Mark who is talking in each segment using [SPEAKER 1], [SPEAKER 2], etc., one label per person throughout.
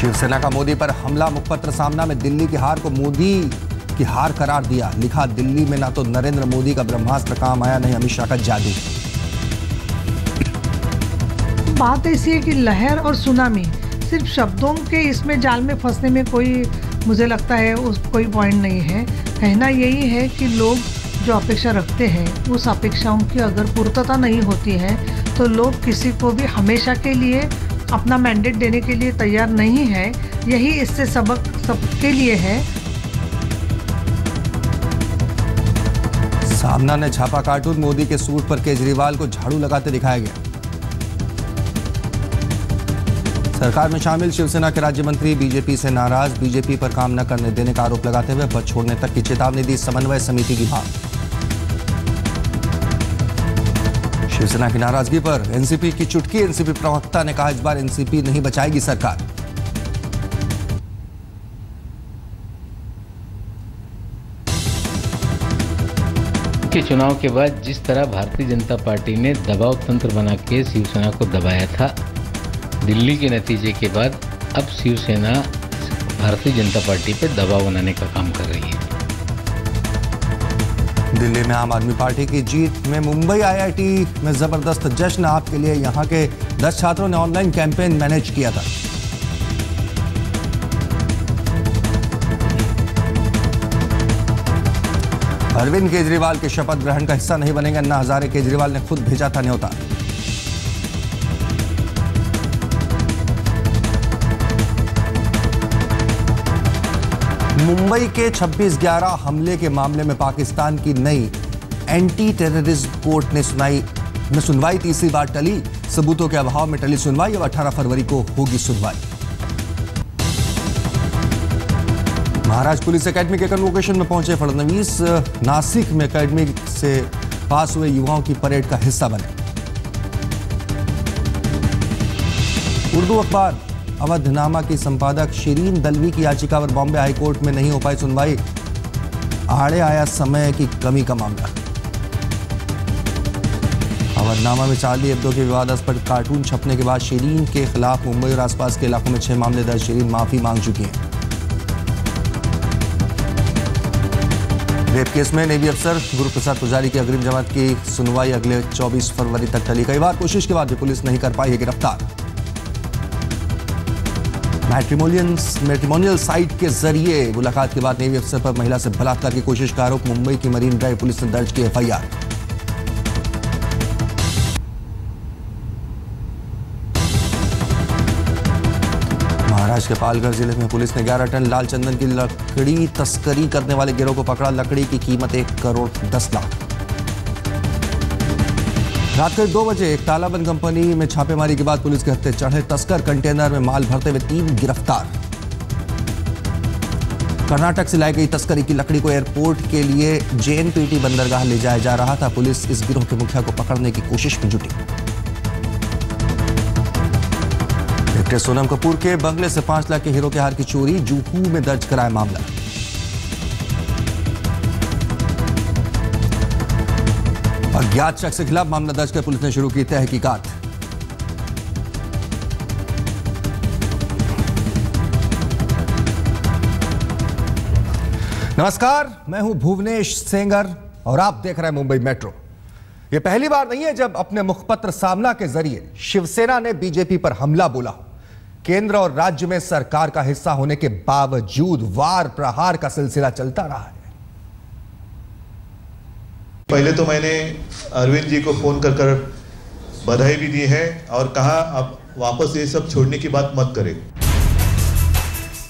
[SPEAKER 1] शिवसेना का मोदी पर हमला, मुखपत्र सामना में दिल्ली की हार को मोदी की हार करार दिया। लिखा, दिल्ली में ना तो नरेंद्र मोदी का ब्रह्मास्त्र काम आया, नहीं अमित शाह का जादू।
[SPEAKER 2] बात ऐसी है कि लहर और सुनामी सिर्फ शब्दों के इसमें जाल में फंसने में कोई, मुझे लगता है उस कोई पॉइंट नहीं है। कहना यही है कि लोग जो अपेक्षा रखते हैं उस अपेक्षाओं की अगर पूर्तता नहीं होती है तो लोग किसी को भी हमेशा के लिए अपना मैंडेट देने के लिए तैयार नहीं है। यही इससे सबक सबके लिए है।
[SPEAKER 1] सामना ने छापा कार्टून, मोदी के सूट पर केजरीवाल को झाड़ू लगाते दिखाया गया। सरकार में शामिल शिवसेना के राज्य मंत्री बीजेपी से नाराज, बीजेपी पर काम न करने देने का आरोप लगाते हुए पद छोड़ने तक की चेतावनी दी समन्वय समिति की बात। शिवसेना की नाराजगी पर एनसीपी की चुटकी, एनसीपी प्रवक्ता ने कहा इस बार एनसीपी नहीं बचाएगी सरकार।
[SPEAKER 3] के चुनाव के बाद जिस तरह भारतीय जनता पार्टी ने दबाव तंत्र बना के शिवसेना को दबाया था, दिल्ली के नतीजे के बाद अब शिवसेना भारतीय जनता पार्टी पर दबाव बनाने का काम कर रही है।
[SPEAKER 1] दिल्ली में आम आदमी पार्टी की जीत में मुंबई आईआईटी में जबरदस्त जश्न। आपके लिए यहां के 10 छात्रों ने ऑनलाइन कैंपेन मैनेज किया था। अरविंद केजरीवाल के शपथ ग्रहण का हिस्सा नहीं बनेंगे अन्ना हजारे, केजरीवाल ने खुद भेजा था न्योता। मुंबई के 26/11 हमले के मामले में पाकिस्तान की नई एंटी टेररिज्म कोर्ट ने सुनवाई तीसरी बार टली। सबूतों के अभाव में टली सुनवाई। अब 18 फरवरी को होगी सुनवाई। महाराष्ट्र पुलिस एकेडमी के कन्वोकेशन में पहुंचे फडणवीस, नासिक में एकेडमी से पास हुए युवाओं की परेड का हिस्सा बने। उर्दू अखबार अवधनामा की संपादक शिरीन दलवी की याचिका पर बॉम्बे हाईकोर्ट में नहीं हो पाई सुनवाई। आड़े आया समय की कमी का मामला। अवधनामा में चार्ली एब्दो के विवादास्पद कार्टून छपने के बाद शिरीन के खिलाफ मुंबई और आसपास के इलाकों में 6 मामले दर्ज। शिरीन माफी मांग चुकी हैं। रेप केस में नेवी अफसर गुरुप्रसाद पुजारी की अग्रिम जमानत की सुनवाई अगले 24 फरवरी तक टली। कई बार कोशिश के बाद भी पुलिस नहीं कर पाई है गिरफ्तार। मैट्रिमोनियल साइट के जरिए मुलाकात के बाद नेवी अफसर पर महिला से बलात्कार की कोशिश का आरोप। मुंबई की मरीन ड्राइव पुलिस ने दर्ज की एफआईआर। महाराष्ट्र के पालघर जिले में पुलिस ने 11 टन लाल चंदन की लकड़ी तस्करी करने वाले गिरोह को पकड़ा। लकड़ी की कीमत 1 करोड़ 10 लाख। रात के 2 बजे एक तालाबंद कंपनी में छापेमारी के बाद पुलिस के हत्थे चढ़े तस्कर। कंटेनर में माल भरते हुए 3 गिरफ्तार। कर्नाटक से लाई गई तस्करी की लकड़ी को एयरपोर्ट के लिए जेएनपीटी बंदरगाह ले जाया जा रहा था। पुलिस इस गिरोह के मुखिया को पकड़ने की कोशिश में जुटी। एक्ट्रेस सोनम कपूर के बंगले से 5 लाख के हीरो के हार की चोरी, जुहू में दर्ज कराया मामला। अज्ञात शख्स के खिलाफ मामला दर्ज कर पुलिस ने शुरू की तहकीकात। नमस्कार, मैं हूं भुवनेश सेंगर और आप देख रहे हैं मुंबई मेट्रो। यह पहली बार नहीं है जब अपने मुखपत्र सामना के जरिए शिवसेना ने बीजेपी पर हमला बोला हो। केंद्र और राज्य में सरकार का हिस्सा होने के बावजूद वार प्रहार का सिलसिला चलता रहा है।
[SPEAKER 4] पहले तो मैंने अरविंद जी को फोन कर बधाई भी दी है और कहा अब वापस ये सब छोड़ने की बात मत करें।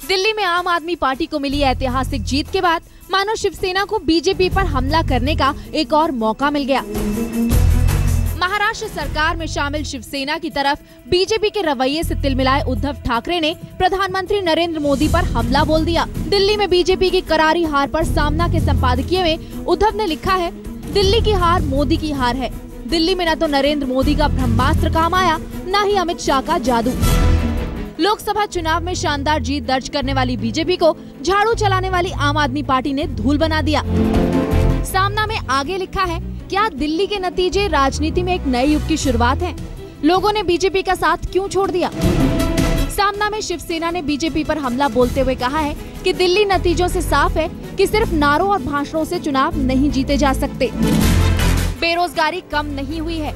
[SPEAKER 5] दिल्ली में आम आदमी पार्टी को मिली ऐतिहासिक जीत के बाद मानो शिवसेना को बीजेपी पर हमला करने का एक और मौका मिल गया। महाराष्ट्र सरकार में शामिल शिवसेना की तरफ बीजेपी के रवैये से तिलमिलाए उद्धव ठाकरे ने प्रधानमंत्री नरेंद्र मोदी पर हमला बोल दिया। दिल्ली में बीजेपी की करारी हार पर सामना के संपादकीय में उद्धव ने लिखा है, दिल्ली की हार मोदी की हार है। दिल्ली में न तो नरेंद्र मोदी का ब्रह्मास्त्र काम आया, न ही अमित शाह का जादू। लोकसभा चुनाव में शानदार जीत दर्ज करने वाली बीजेपी को झाड़ू चलाने वाली आम आदमी पार्टी ने धूल बना दिया। सामना में आगे लिखा है, क्या दिल्ली के नतीजे राजनीति में एक नए युग की शुरुआत है? लोगों ने बीजेपी का साथ क्यों छोड़ दिया? सामना में शिवसेना ने बीजेपी पर हमला बोलते हुए कहा है कि दिल्ली नतीजों से साफ है कि सिर्फ नारों और भाषणों से चुनाव नहीं जीते जा सकते। बेरोजगारी कम नहीं हुई है,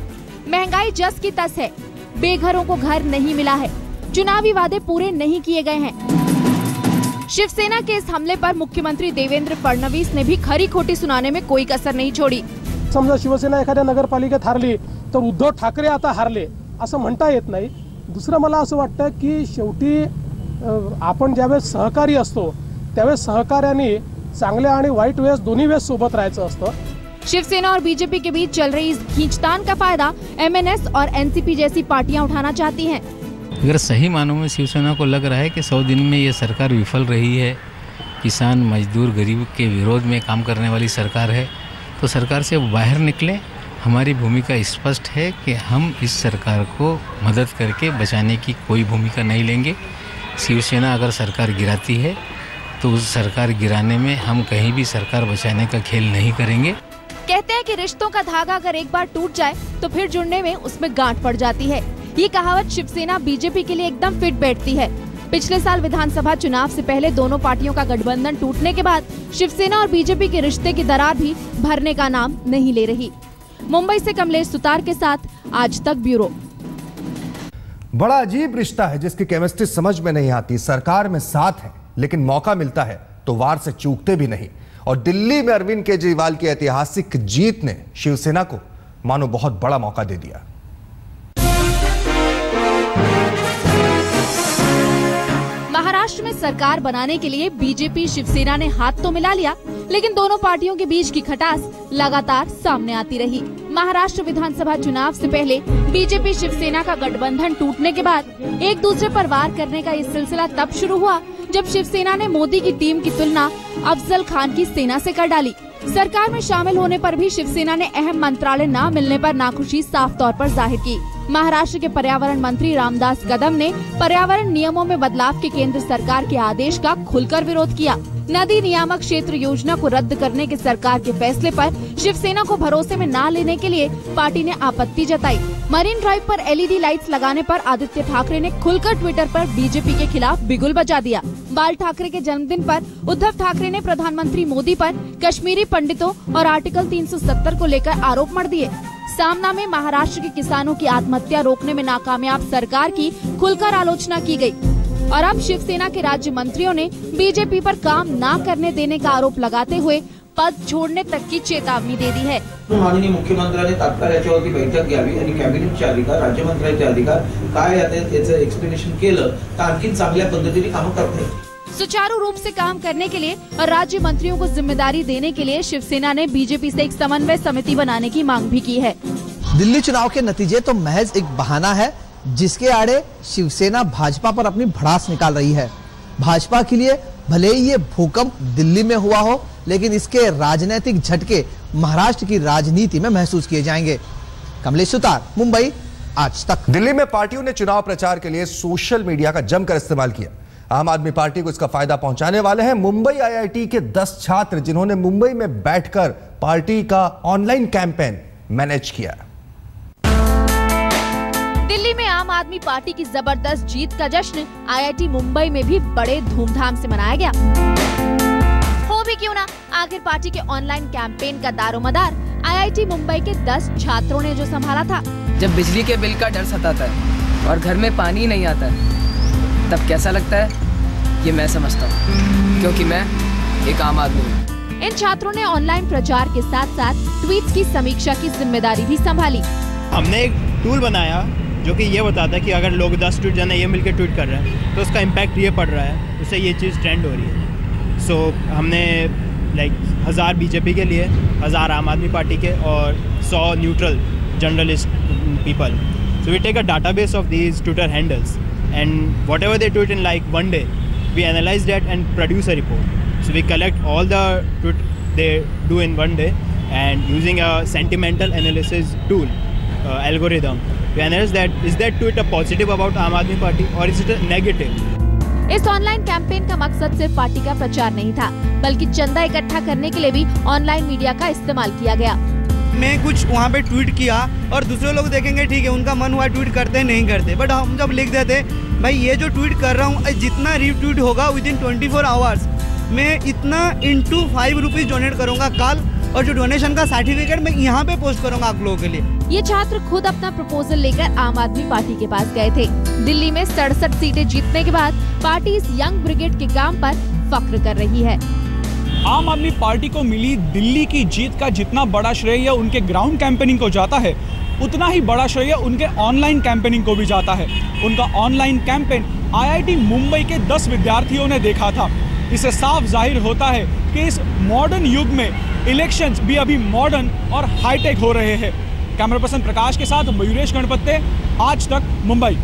[SPEAKER 5] महंगाई जस की तस है, बेघरों को घर नहीं मिला है, चुनावी वादे पूरे नहीं किए गए हैं। शिवसेना के इस हमले पर मुख्यमंत्री देवेंद्र फडणवीस ने भी खरी खोटी सुनाने में कोई कसर नहीं छोड़ी।
[SPEAKER 6] समजा शिवसेना एखाद्या नगरपालिकेत हारली तर उद्धव ठाकरे आता हारले असं म्हणता येत नाही। दुसरं मला असं वाटतं की शेवटी आपण ज्यावेळेस सहकारी असतो त्यावेळेस सहकार्याने चांगल्या आणि वाईट वेळेस दोन्ही वेळेस सोबत राहायचं असतं।
[SPEAKER 5] शिवसेना और बीजेपी के बीच चल रही इस खींचतान का फायदा एमएनएस और एनसीपी जैसी पार्टियां उठाना चाहती हैं।
[SPEAKER 3] अगर सही मानों में शिवसेना को लग रहा है कि 100 दिन में ये सरकार विफल रही है, किसान मजदूर गरीब के विरोध में काम करने वाली सरकार है, तो सरकार से बाहर निकले। हमारी भूमिका स्पष्ट है कि हम इस सरकार को मदद करके बचाने की कोई भूमिका नहीं लेंगे। शिवसेना अगर सरकार गिराती है तो उस सरकार गिराने में हम कहीं भी सरकार बचाने का खेल नहीं करेंगे।
[SPEAKER 5] कहते हैं कि रिश्तों का धागा अगर एक बार टूट जाए तो फिर जुड़ने में उसमें गांठ पड़ जाती है। ये कहावत शिवसेना बीजेपी के लिए एकदम फिट बैठती है। पिछले साल विधानसभा चुनाव से पहले दोनों पार्टियों का गठबंधन टूटने के बाद शिवसेना और बीजेपी के रिश्ते की दरार भी भरने का नाम नहीं ले रही। मुंबई से कमलेश सुतार के साथ आज तक ब्यूरो।
[SPEAKER 1] बड़ा अजीब रिश्ता है जिसकी केमिस्ट्री समझ में नहीं आती। सरकार में साथ है लेकिन मौका मिलता है तो वार से चूकते भी नहीं। और दिल्ली में अरविंद केजरीवाल की ऐतिहासिक जीत ने शिवसेना को मानो बहुत बड़ा मौका दे दिया।
[SPEAKER 5] महाराष्ट्र में सरकार बनाने के लिए बीजेपी शिवसेना ने हाथ तो मिला लिया, लेकिन दोनों पार्टियों के बीच की खटास लगातार सामने आती रही। महाराष्ट्र विधानसभा चुनाव से पहले बीजेपी शिवसेना का गठबंधन टूटने के बाद एक दूसरे पर वार करने का ये सिलसिला तब शुरू हुआ जब शिवसेना ने मोदी की टीम की तुलना अफजल खान की सेना से कर डाली। सरकार में शामिल होने पर भी शिवसेना ने अहम मंत्रालय न मिलने पर नाखुशी साफ तौर पर जाहिर की। महाराष्ट्र के पर्यावरण मंत्री रामदास कदम ने पर्यावरण नियमों में बदलाव के केंद्र सरकार के आदेश का खुलकर विरोध किया। नदी नियामक क्षेत्र योजना को रद्द करने के सरकार के फैसले पर शिवसेना को भरोसे में न लेने के लिए पार्टी ने आपत्ति जताई। मरीन ड्राइव पर एलईडी लाइट्स लगाने पर आदित्य ठाकरे ने खुलकर ट्विटर पर बीजेपी के खिलाफ बिगुल बजा दिया। बाल ठाकरे के जन्मदिन पर उद्धव ठाकरे ने प्रधानमंत्री मोदी पर कश्मीरी पंडितों और आर्टिकल 370 को लेकर आरोप मढ़ दिए। सामना में महाराष्ट्र के किसानों की आत्महत्या रोकने में नाकामयाब सरकार की खुलकर आलोचना की गई और अब शिवसेना के राज्य मंत्रियों ने बीजेपी पर काम न करने देने का आरोप लगाते हुए पद छोड़ने तक की चेतावनी दे दी है।
[SPEAKER 7] माननीय मुख्यमंत्र्यांनी तात्काळ याच्यावरती बैठक घ्यावी आणि कॅबिनेटचे अधिकार राज्यमंत्र्यांचे अधिकार काय आहेत याचं एक्सप्लेनेशन केलं तर आणखी चांगल्या पद्धतीने काम करता येईल।
[SPEAKER 5] सुचारू रूप से काम करने के लिए और राज्य मंत्रियों को जिम्मेदारी देने के लिए शिवसेना ने बीजेपी से एक समन्वय समिति बनाने की मांग भी की है।
[SPEAKER 8] दिल्ली चुनाव के नतीजे तो महज एक बहाना है जिसके आड़े शिवसेना भाजपा पर अपनी भड़ास निकाल रही है। भाजपा के लिए भले ही ये भूकंप दिल्ली में हुआ हो, लेकिन इसके राजनीतिक झटके महाराष्ट्र की राजनीति में महसूस किए जाएंगे। कमलेश सुतार, मुंबई, आज तक।
[SPEAKER 1] दिल्ली में पार्टियों ने चुनाव प्रचार के लिए सोशल मीडिया का जमकर इस्तेमाल किया। आम आदमी पार्टी को इसका फायदा पहुंचाने वाले हैं मुंबई आईआईटी के 10 छात्र जिन्होंने मुंबई में बैठकर पार्टी का ऑनलाइन कैंपेन मैनेज किया।
[SPEAKER 5] दिल्ली में आम आदमी पार्टी की जबरदस्त जीत का जश्न आईआईटी मुंबई में भी बड़े धूमधाम से मनाया गया। हो भी क्यों ना, आखिर पार्टी के ऑनलाइन कैंपेन का दारोमदार आईआईटी मुंबई के 10 छात्रों ने जो संभाला था।
[SPEAKER 9] जब बिजली के बिल का डर सताता है और घर में पानी नहीं आता है, तब कैसा लगता है ये मैं समझता हूँ, क्योंकि मैं एक आम आदमी हूँ।
[SPEAKER 5] इन छात्रों ने ऑनलाइन प्रचार के साथ साथ ट्वीट्स की समीक्षा की जिम्मेदारी भी संभाली।
[SPEAKER 10] हमने एक टूल बनाया जो कि ये बताता है कि अगर लोग 10 ट्वीट जाना ये मिलकर ट्वीट कर रहे हैं तो उसका इम्पैक्ट ये पड़ रहा है, उससे ये चीज़ ट्रेंड हो रही है। सो हमने 1000 बीजेपी के लिए, 1000 आम आदमी पार्टी के और 100 neutral journalist people. So we take a database of these Twitter handles and whatever they tweet in one day, we analyze that and produce a report. So we collect all the tweet they do in one day and using a sentimental analysis tool algorithm, we analyze that is that tweet a positive about Aam Aadmi Party or is it a negative.
[SPEAKER 5] इस online campaign का मकसद सिर्फ party का प्रचार नहीं था, बल्कि चंदा इकट्ठा करने के लिए भी ऑनलाइन मीडिया का इस्तेमाल किया गया।
[SPEAKER 11] मैं कुछ वहाँ पे ट्वीट किया और दूसरे लोग देखेंगे ठीक है उनका मन हुआ ट्वीट करते नहीं करते, बट हम जब लिख देते भाई ये जो ट्वीट कर रहा हूँ जितना रीट्वीट होगा विदिन 24 आवर्स मैं इतना इंटू 5 रुपीज़ डोनेट करूँगा कल, और जो डोनेशन का सर्टिफिकेट मैं यहाँ पे पोस्ट करूँगा आप लोगों के लिए।
[SPEAKER 5] ये छात्र खुद अपना प्रपोजल लेकर आम आदमी पार्टी के पास गए थे। दिल्ली में 67 सीटें जीतने के बाद पार्टी इस यंग ब्रिगेड के काम पर फख्र कर रही है।
[SPEAKER 12] आम आदमी पार्टी को मिली दिल्ली की जीत का जितना बड़ा श्रेय उनके ग्राउंड कैंपेनिंग को जाता है, उतना ही बड़ा श्रेय उनके ऑनलाइन कैंपेनिंग को भी जाता है। उनका ऑनलाइन कैंपेन IIT मुंबई के 10 विद्यार्थियों ने देखा था। इससे साफ जाहिर होता है कि इस मॉडर्न युग में इलेक्शंस भी अभी मॉडर्न और हाईटेक हो रहे हैं। कैमरा पर्सन प्रकाश के साथ मयूरेश गणपत्ते, आज तक मुंबई।